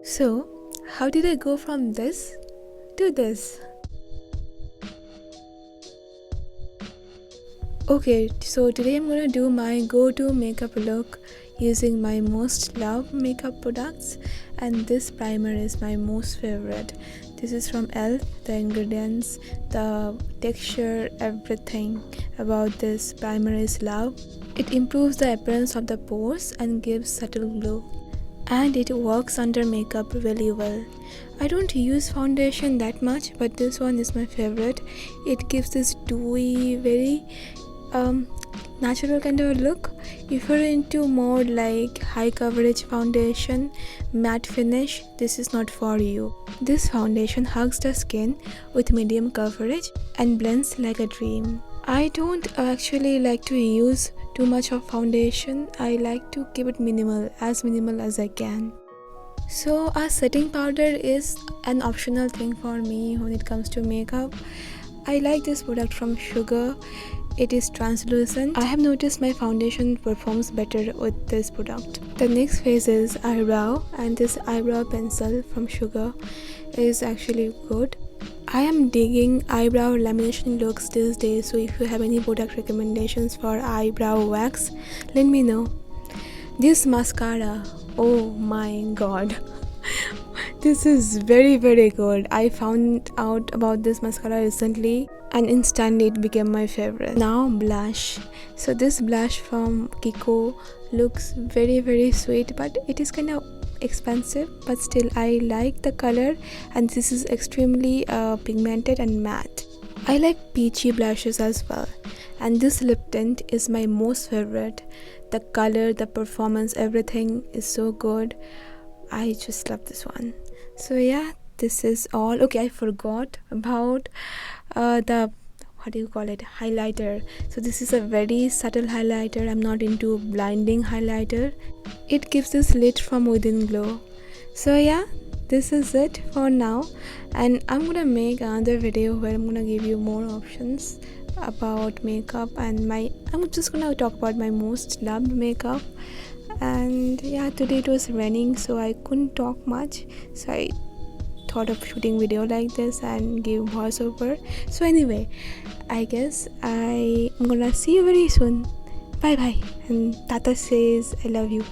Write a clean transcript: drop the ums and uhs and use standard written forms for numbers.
So, how did I go from this to this? Okay, so today I'm gonna do my go-to makeup look using my most loved makeup products, and this primer is my most favorite. This is from e.l.f. The ingredients, the texture, everything about this primer is love. It improves the appearance of the pores and gives subtle glow. And it works under makeup really well. I don't use foundation that much, but this one is my favorite. It gives this dewy, very natural kind of a look. If you're into more like high coverage foundation, matte finish, this is not for you. This foundation hugs the skin with medium coverage and blends like a dream. I don't actually like to use too much of foundation. I like to keep it minimal as I can. So a setting powder is an optional thing for me when it comes to makeup. I like this product from Sugar. It is translucent. I have noticed my foundation performs better with this product. The next phase is eyebrow, and this eyebrow pencil from Sugar is actually good. I am digging eyebrow lamination looks these days, so if you have any product recommendations for eyebrow wax, let me know. This mascara, oh my god. This is very good. I found out about this mascara recently and instantly it became my favorite. Now blush. So this blush from Kiko looks very sweet, but it is kind of expensive, but still I like the color, and this is extremely pigmented and matte. I like peachy blushes as well, and this lip tint is my most favorite. The color, the performance, everything is so good. I just love this one. So yeah, this is all. Okay, I forgot about the, what do you call it, highlighter. So this is a very subtle highlighter. I'm not into blinding highlighter. It gives this lit from within glow. So yeah, this is it for now, and I'm gonna make another video where I'm gonna give you more options about makeup, and I'm just gonna talk about my most loved makeup. And yeah, today it was raining, so I couldn't talk much, so I thought of shooting video like this and give voiceover. So anyway, I guess I'm gonna see you very soon. Bye bye, and Tata says I love you.